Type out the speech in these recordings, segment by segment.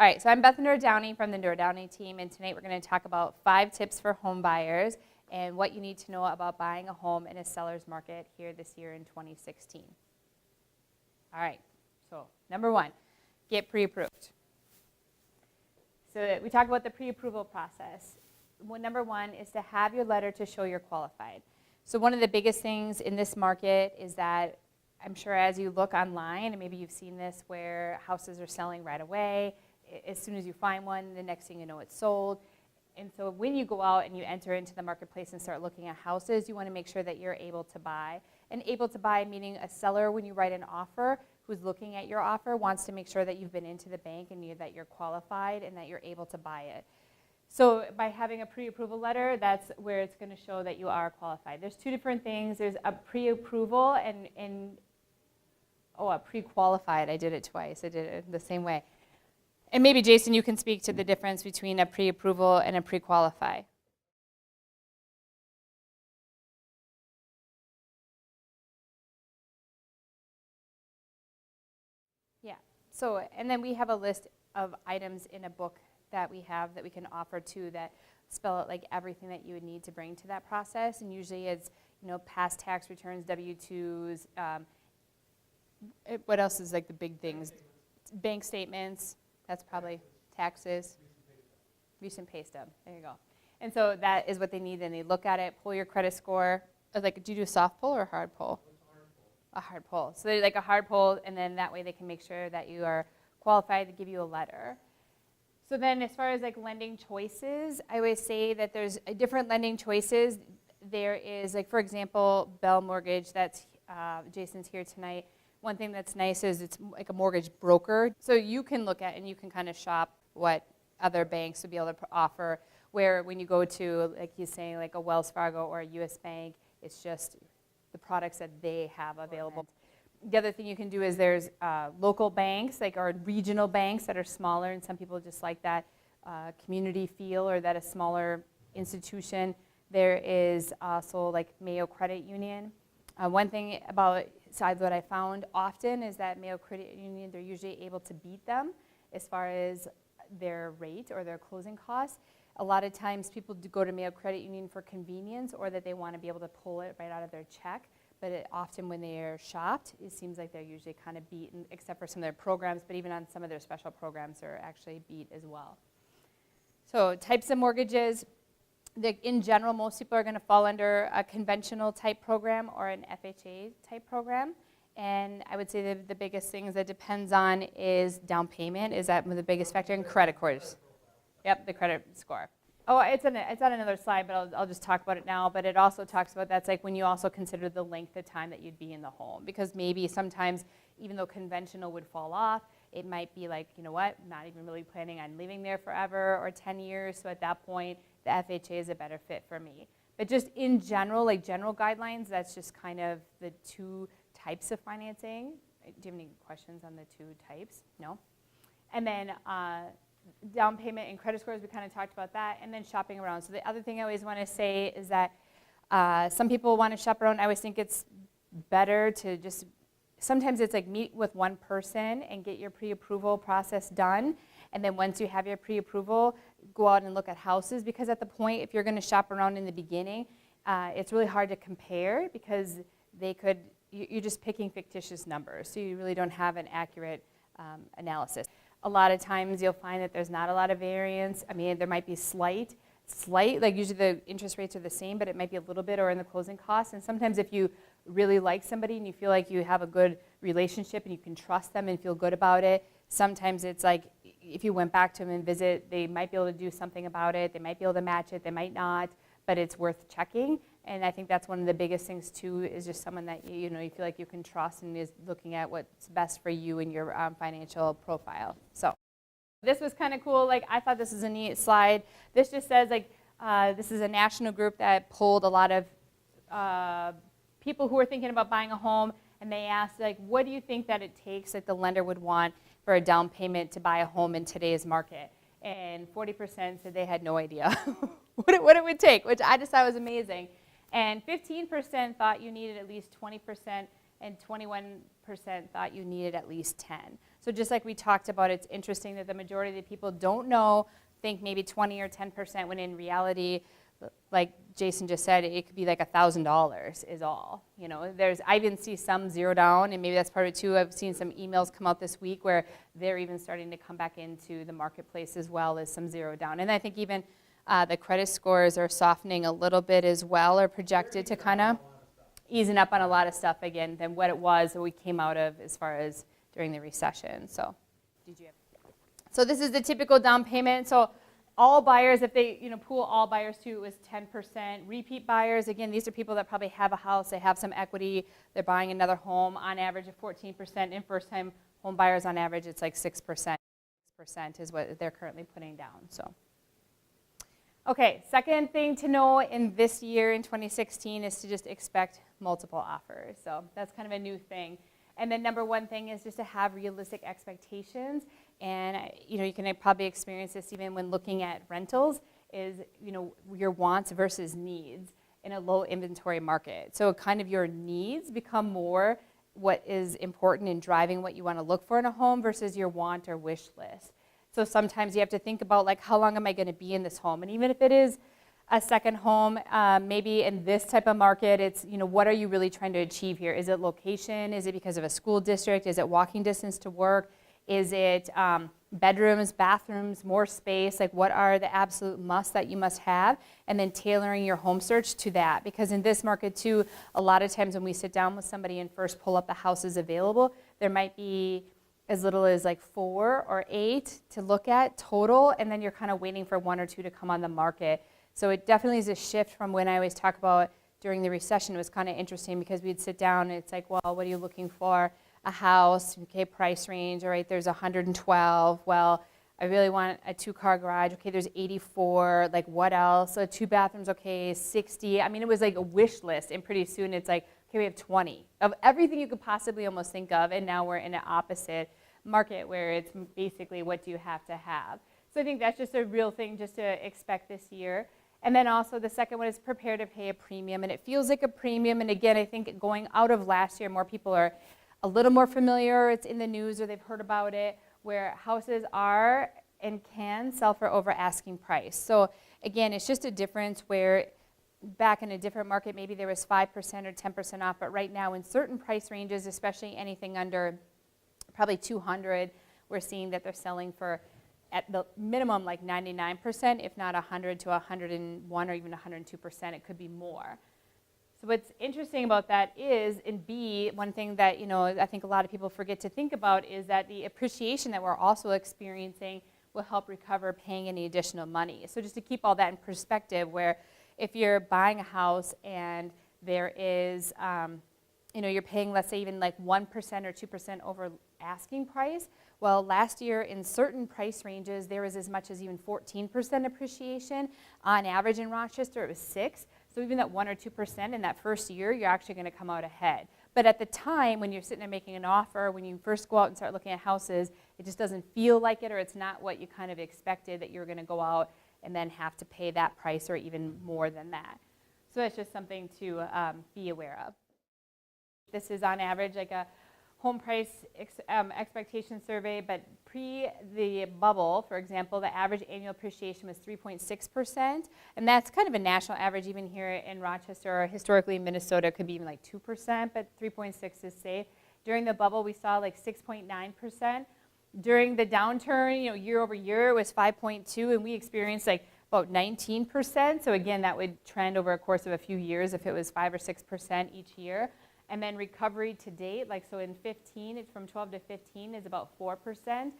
All right, so I'm Beth Downey from the Downey team, and tonight we're going to talk about 5 tips for home buyers and what you need to know about buying a home in a seller's market here this year in 2016. All right, so number 1, get pre-approved. So we talked about the pre-approval process. Number 1 is to have your letter to show you're qualified. So one of the biggest things in this market is that I'm sure as you look online, and maybe you've seen this where houses are selling right away, as soon as you find one, the next thing you know it's sold. And so when you go out and you enter into the marketplace and start looking at houses, you want to make sure that you're able to buy. And able to buy meaning a seller, when you write an offer, who's looking at your offer wants to make sure that you've been into the bank and that you're qualified and that you're able to buy it. So by having a pre-approval letter, that's where it's going to show that you are qualified. There's 2 different things. There's a pre-approval and a pre-qualified. I did it twice. I did it the same way. And maybe, Jason, you can speak to the difference between a pre-approval and a pre-qualify. Yeah. So, and then we have a list of items in a book that we have that we can offer too that spell out like everything that you would need to bring to that process. And usually it's, past tax returns, W-2s. What else is like the big things? Bank statements. That's probably taxes. Recent pay stub. There you go. And so that is what they need. Then they look at it, pull your credit score. Like, do you do a soft pull or a hard pull? A hard pull. So they're like a hard pull, and then that way they can make sure that you are qualified to give you a letter. So then as far as like lending choices, I always say that there's different lending choices. There is, like, for example, Bell Mortgage. That's Jason's here tonight. One thing that's nice is it's like a mortgage broker. So you can look at and you can kind of shop what other banks would be able to offer, where when you go to, like he's saying, like a Wells Fargo or a U.S. Bank, it's just the products that they have available. The other thing you can do is there's local banks, like our regional banks that are smaller, and some people just like that community feel or that a smaller institution. There is also like Mayo Credit Union. One thing about what I found often is that Mayo Credit Union, they're usually able to beat them as far as their rate or their closing costs. A lot of times people do go to Mayo Credit Union for convenience or that they want to be able to pull it right out of their check. But often when they are shopped, it seems like they're usually kind of beaten, except for some of their programs, but even on some of their special programs they're actually beat as well. So types of mortgages. In general, most people are going to fall under a conventional type program or an FHA type program. And I would say the biggest things that depends on is down payment. Is that the biggest factor? And credit scores. Yep, the credit score. Oh, it's on another slide, but I'll just talk about it now. But it also talks about that's like when you also consider the length of time that you'd be in the home. Because maybe sometimes, even though conventional would fall off, it might be like, you know what, not even really planning on living there forever or 10 years. So at that point, the FHA is a better fit for me. But just in general, like general guidelines, that's just kind of the 2 types of financing. Do you have any questions on the 2 types? No? And then down payment and credit scores, we kind of talked about that. And then shopping around. So the other thing I always want to say is that some people want to shop around. I always think it's better to just, sometimes it's like meet with one person and get your pre-approval process done. And then once you have your pre-approval, go out and look at houses, because at the point, if you're going to shop around in the beginning, it's really hard to compare because you're just picking fictitious numbers, so you really don't have an accurate analysis. A lot of times you'll find that there's not a lot of variance. I mean, there might be slight, like usually the interest rates are the same, but it might be a little bit or in the closing costs. And sometimes if you really like somebody and you feel like you have a good relationship and you can trust them and feel good about it, sometimes it's like if you went back to them and visit, they might be able to do something about it. They might be able to match it. They might not, but it's worth checking. And I think that's one of the biggest things too, is just someone that you feel like you can trust and is looking at what's best for you and your financial profile. So this was kind of cool. Like, I thought this was a neat slide. This just says like this is a national group that polled a lot of people who are thinking about buying a home, and they asked like, what do you think that it takes that the lender would want for a down payment to buy a home in today's market? And 40% said they had no idea what it would take, which I just thought was amazing. And 15% thought you needed at least 20%, and 21% 8% thought you needed at least 10. So just like we talked about, it's interesting that the majority of the people don't know, think maybe 20 or 10%, when in reality, like Jason just said, it could be like $1,000 is all. You know, I even see some zero down, and maybe that's part of it too. I've seen some emails come out this week where they're even starting to come back into the marketplace as well as some zero down. And I think even the credit scores are softening a little bit as well, or projected to kind of easing up on a lot of stuff again than what it was that we came out of as far as during the recession. So, so this is the typical down payment. So all buyers, if they pool all buyers too, it was 10%. Repeat buyers, again, these are people that probably have a house, they have some equity, they're buying another home, on average of 14%. And first-time home buyers, on average, it's like 6%. 6% is what they're currently putting down. So. Okay, second thing to know in this year, in 2016, is to just expect multiple offers. So that's kind of a new thing. And then number one thing is just to have realistic expectations. And you can probably experience this even when looking at rentals, is your wants versus needs in a low inventory market. So kind of your needs become more what is important in driving what you want to look for in a home versus your want or wish list. So sometimes you have to think about, like, how long am I going to be in this home? And even if it is a second home, maybe in this type of market, it's, what are you really trying to achieve here? Is it location? Is it because of a school district? Is it walking distance to work? Is it bedrooms, bathrooms, more space? Like, what are the absolute musts that you must have? And then tailoring your home search to that. Because in this market too, a lot of times when we sit down with somebody and first pull up the houses available, there might be as little as like 4 or 8 to look at total, and then you're kind of waiting for 1 or 2 to come on the market. So it definitely is a shift from when I always talk about during the recession. It was kind of interesting because we'd sit down and it's like, well, what are you looking for? A house, okay, price range, all right, there's 112. Well, I really want a 2-car garage. Okay, there's 84. Like, what else? So 2 bathrooms, okay, 60. I mean, it was like a wish list, and pretty soon it's like, okay, we have 20 of everything you could possibly almost think of, and now we're in an opposite market where it's basically what do you have to have. So I think that's just a real thing just to expect this year. And then also the second one is prepare to pay a premium, and it feels like a premium. And again, I think going out of last year, more people are a little more familiar. It's in the news or they've heard about it, where houses are and can sell for over asking price. So again, it's just a difference where back in a different market, maybe there was 5% or 10% off, but right now in certain price ranges, especially anything under probably 200, we're seeing that they're selling for at the minimum like 99%, if not 100 to 101 or even 102%. It could be more. So what's interesting about that is, in B, one thing that I think a lot of people forget to think about is that the appreciation that we're also experiencing will help recover paying any additional money. So just to keep all that in perspective, where if you're buying a house and there is, you're paying, let's say, even like 1% or 2% over asking price. Well, last year in certain price ranges, there was as much as even 14% appreciation. On average in Rochester, it was 6%. So even that 1 or 2% in that first year, you're actually going to come out ahead. But at the time, when you're sitting there making an offer, when you first go out and start looking at houses, it just doesn't feel like it, or it's not what you kind of expected, that you're going to go out and then have to pay that price or even more than that. So that's just something to be aware of. This is on average like a home price expectation survey, but pre the bubble, for example, the average annual appreciation was 3.6%, and that's kind of a national average. Even here in Rochester, or historically in Minnesota, it could be even like 2%, but 3.6 is safe. During the bubble, we saw like 6.9%. During the downturn, year over year, it was 5.2, and we experienced like about 19%. So again, that would trend over a course of a few years if it was 5 or 6% each year. And then recovery to date, like so in 15, it's from 12 to 15 is about 4%.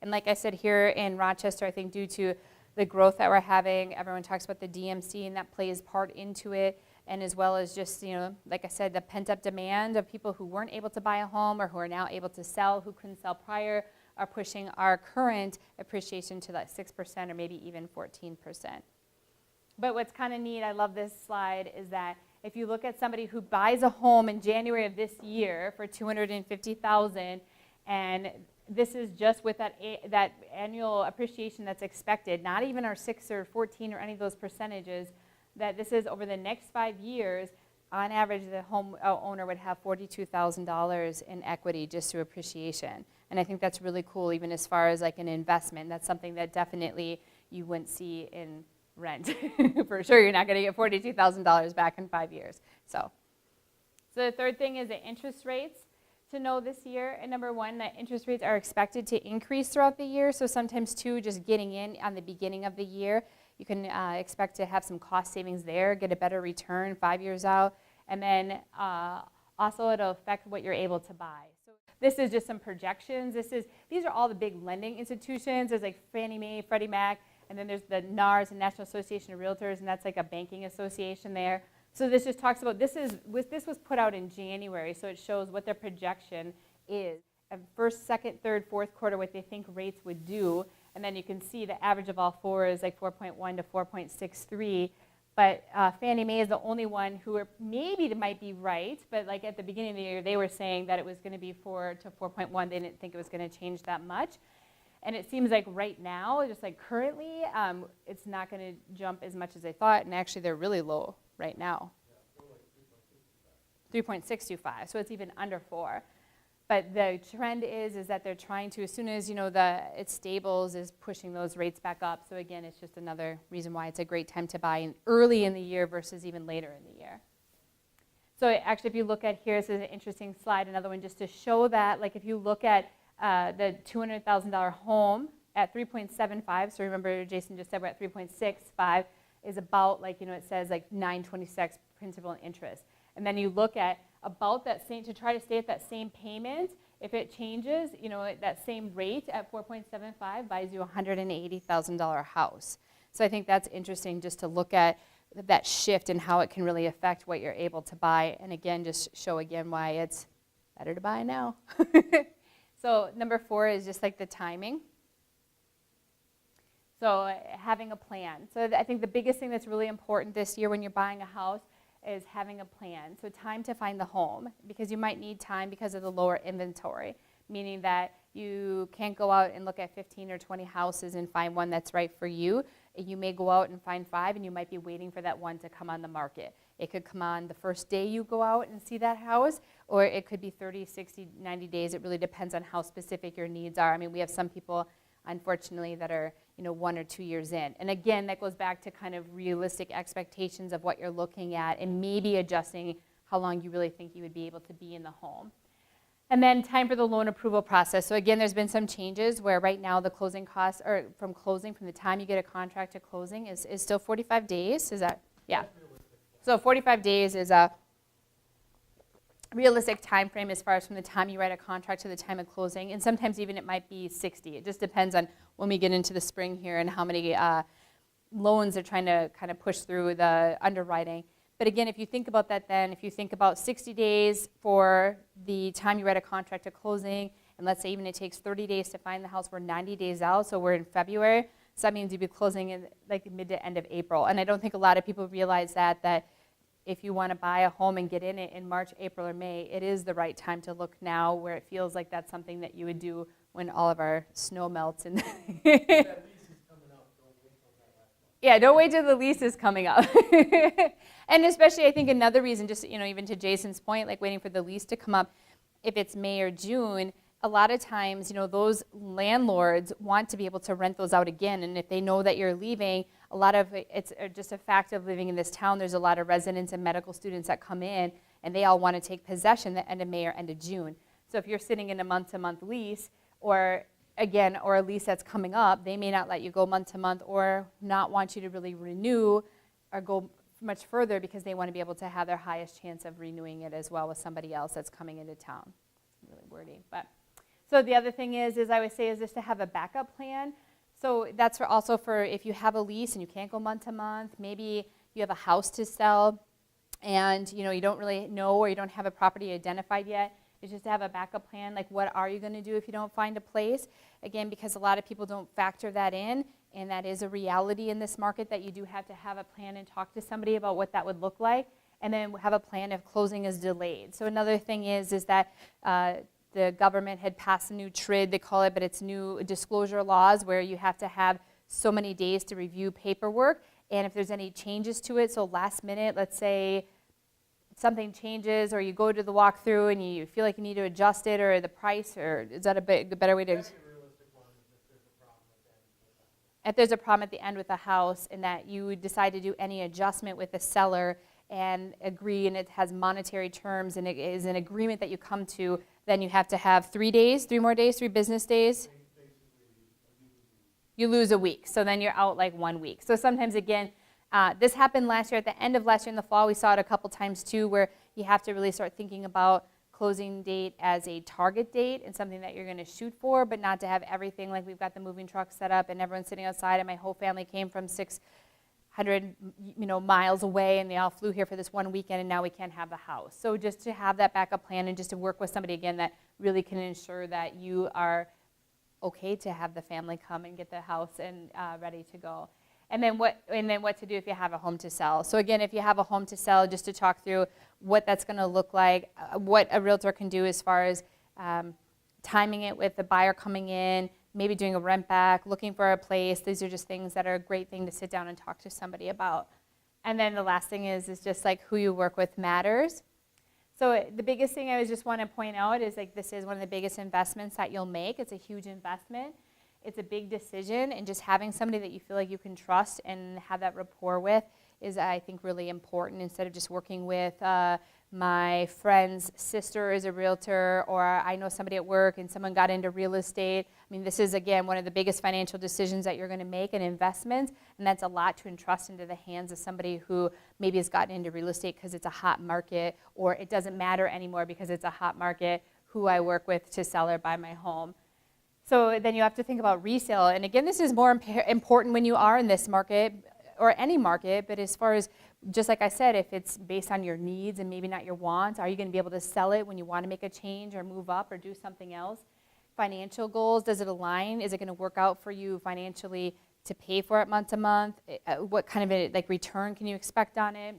And like I said, here in Rochester, I think due to the growth that we're having, everyone talks about the DMC, and that plays part into it. And as well as just, like I said, the pent-up demand of people who weren't able to buy a home or who are now able to sell, who couldn't sell prior, are pushing our current appreciation to that 6% or maybe even 14%. But what's kind of neat, I love this slide, is that if you look at somebody who buys a home in January of this year for $250,000, and this is just with that annual appreciation that's expected, not even our 6 or 14 or any of those percentages, that this is over the next 5 years, on average, the home owner would have $42,000 in equity just through appreciation. And I think that's really cool, even as far as like an investment. That's something that definitely you wouldn't see in rent. For sure, you're not going to get $42,000 back in 5 years. So the third thing is the interest rates to know this year. And number one, that interest rates are expected to increase throughout the year. So sometimes too, just getting in on the beginning of the year, you can expect to have some cost savings there, get a better return 5 years out. And then also it'll affect what you're able to buy. So this is just some projections. These are all the big lending institutions. There's like Fannie Mae, Freddie Mac, and then there's the NARS, the National Association of Realtors, and that's like a banking association there. So this just talks about, this was put out in January, so it shows what their projection is. First, second, third, fourth quarter, what they think rates would do. And then you can see the average of all four is like 4.1 to 4.63. But Fannie Mae is the only one who maybe might be right, but like at the beginning of the year, they were saying that it was going to be 4 to 4.1. They didn't think it was going to change that much. And it seems like right now, just like currently, it's not going to jump as much as they thought. And actually, they're really low right now. 3.625, so it's even under 4. But the trend is that they're trying to, as soon as it stables, is pushing those rates back up. So again, it's just another reason why it's a great time to buy early in the year versus even later in the year. So actually, if you look at here, this is an interesting slide, another one just to show that, like if you look at the $200,000 home at 3.75, so remember Jason just said we're at 3.65, is about like, it says like 926 principal and interest. And then you look at about that same, to try to stay at that same payment, if it changes, that same rate at 4.75 buys you a $180,000 house. So I think that's interesting just to look at that shift and how it can really affect what you're able to buy. And again, just show again why it's better to buy now. So number 4 is just like the timing. So having a plan. So I think the biggest thing that's really important this year when you're buying a house is having a plan. So time to find the home, because you might need time because of the lower inventory, meaning that you can't go out and look at 15 or 20 houses and find one that's right for you. You may go out and find 5, and you might be waiting for that one to come on the market. It could come on the first day you go out and see that house, or it could be 30, 60, 90 days. It really depends on how specific your needs are. I mean, we have some people, unfortunately, that are 1 or 2 years in. And again, that goes back to kind of realistic expectations of what you're looking at and maybe adjusting how long you really think you would be able to be in the home. And then time for the loan approval process. So again, there's been some changes where right now the closing costs, or from the time you get a contract to closing is still 45 days. Is that, yeah. So 45 days is a realistic time frame as far as from the time you write a contract to the time of closing, and sometimes even it might be 60. It just depends on when we get into the spring here and how many loans they're trying to kind of push through the underwriting. But again, if you think about that then, if you think about 60 days for the time you write a contract to closing, and let's say even it takes 30 days to find the house, we're 90 days out, so we're in February, so that means you'd be closing in like mid to end of April. And I don't think a lot of people realize that if you want to buy a home and get in it in March, April, or May, it is the right time to look now, where it feels like that's something that you would do when all of our snow melts. And yeah, don't wait till the lease is coming up. And especially, I think another reason, just even to Jason's point, like waiting for the lease to come up, if it's May or June, a lot of times, those landlords want to be able to rent those out again. And if they know that you're leaving, a lot of it's just a fact of living in this town. There's a lot of residents and medical students that come in, and they all want to take possession the end of May or end of June. So if you're sitting in a month-to-month lease, or a lease that's coming up, they may not let you go month-to-month, or not want you to really renew or go much further, because they want to be able to have their highest chance of renewing it as well with somebody else that's coming into town. It's really wordy, but. So the other thing is I would say, is just to have a backup plan. So that's also for if you have a lease and you can't go month to month, maybe you have a house to sell and you don't really know, or you don't have a property identified yet, is just to have a backup plan. Like, what are you going to do if you don't find a place? Again, because a lot of people don't factor that in, and that is a reality in this market, that you do have to have a plan and talk to somebody about what that would look like, and then have a plan if closing is delayed. So another thing is that the government had passed a new TRID, they call it, but it's new disclosure laws, where you have to have so many days to review paperwork. And if there's any changes to it, so last minute, let's say something changes, or you go to the walkthrough and you feel like you need to adjust it, or the price, or is that a better way to? If there's a problem at the end with the house, and that you decide to do any adjustment with the seller and agree, and it has monetary terms, and it is an agreement that you come to, then you have to have 3 business days. You lose a week, so then you're out like 1 week. So sometimes, again, this happened last year, at the end of last year in the fall. We saw it a couple times too, where you have to really start thinking about closing date as a target date and something that you're going to shoot for, but not to have everything like we've got the moving truck set up and everyone's sitting outside, and my whole family came from 600 miles away, and they all flew here for this one weekend, and now we can't have the house. So just to have that backup plan, and just to work with somebody again that really can ensure that you are okay to have the family come and get the house and ready to go. And then what to do if you have a home to sell. So again, if you have a home to sell, just to talk through what that's going to look like, what a realtor can do as far as timing it with the buyer coming in, maybe doing a rent back, looking for a place. These are just things that are a great thing to sit down and talk to somebody about. And then the last thing is just like who you work with matters. So the biggest thing I just want to point out is like this is one of the biggest investments that you'll make. It's a huge investment. It's a big decision, and just having somebody that you feel like you can trust and have that rapport with is, I think, really important, instead of just working with my friend's sister is a realtor, or I know somebody at work and someone got into real estate. I mean, this is, again, one of the biggest financial decisions that you're going to make, an investment, and that's a lot to entrust into the hands of somebody who maybe has gotten into real estate because it's a hot market, or it doesn't matter anymore because it's a hot market who I work with to sell or buy my home. So then you have to think about resale. And again, this is more important when you are in this market or any market, but as far as, just like I said, if it's based on your needs and maybe not your wants, are you going to be able to sell it when you want to make a change or move up or do something else? Financial goals, does it align? Is it going to work out for you financially to pay for it month to month? What kind of like return can you expect on it?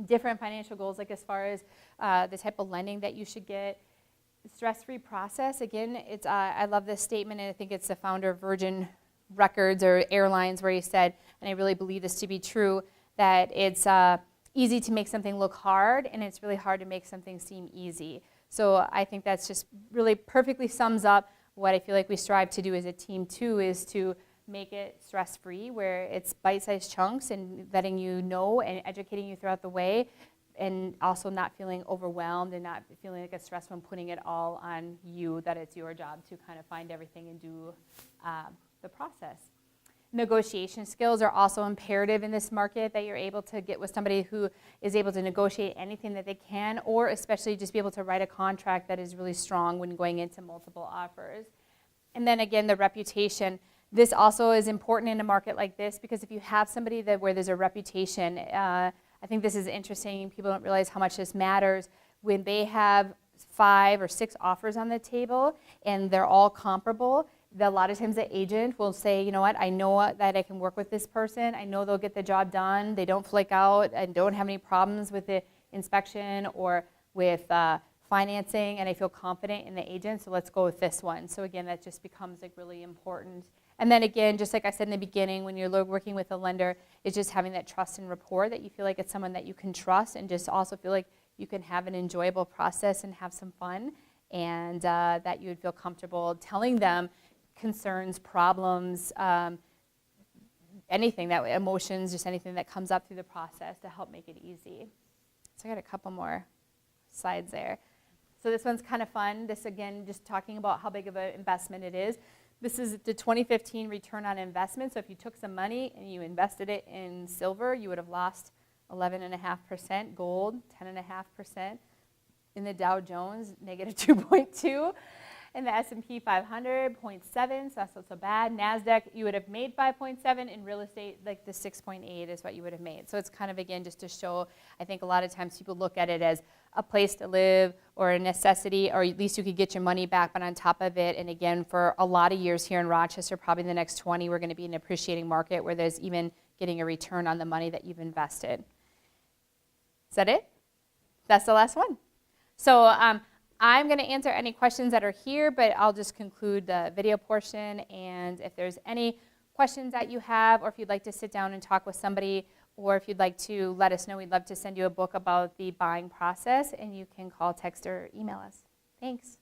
Different financial goals, like as far as the type of lending that you should get. Stress-free process, again, it's I love this statement, and I think it's the founder of Virgin Records or Airlines, where he said, and I really believe this to be true, that it's easy to make something look hard, and it's really hard to make something seem easy. So I think that's just really perfectly sums up what I feel like we strive to do as a team too, is to make it stress-free, where it's bite-sized chunks and letting you know and educating you throughout the way, and also not feeling overwhelmed and not feeling like a stress when putting it all on you, that it's your job to kind of find everything and do the process. Negotiation skills are also imperative in this market, that you're able to get with somebody who is able to negotiate anything that they can, or especially just be able to write a contract that is really strong when going into multiple offers. And then again, the reputation. This also is important in a market like this, because if you have somebody where there's a reputation, I think this is interesting. People don't realize how much this matters. When they have 5 or 6 offers on the table and they're all comparable, a lot of times the agent will say, you know what, I know that I can work with this person. I know they'll get the job done. They don't flake out and don't have any problems with the inspection or with financing, and I feel confident in the agent, so let's go with this one. So again, that just becomes like really important. And then again, just like I said in the beginning, when you're working with a lender, it's just having that trust and rapport, that you feel like it's someone that you can trust, and just also feel like you can have an enjoyable process and have some fun, and that you would feel comfortable telling them concerns, problems, anything, that emotions, just anything that comes up through the process to help make it easy. So I got a couple more slides there. So this one's kind of fun. This, again, just talking about how big of an investment it is. This is the 2015 return on investment. So if you took some money and you invested it in silver, you would have lost 11.5%, gold 10.5%, in the Dow Jones negative 2.2, in the S&P 500 0.7, so that's not so bad. NASDAQ, you would have made 5.7. In real estate, like the 6.8 is what you would have made. So it's kind of, again, just to show, I think a lot of times people look at it as a place to live or a necessity, or at least you could get your money back, but on top of it, and again, for a lot of years here in Rochester, probably the next 20, we're going to be in an appreciating market where there's even getting a return on the money that you've invested. Is that it? That's the last one. So I'm going to answer any questions that are here, but I'll just conclude the video portion, and if there's any questions that you have, or if you'd like to sit down and talk with somebody Or if you'd like to let us know, we'd love to send you a book about the buying process, and you can call, text, or email us. Thanks.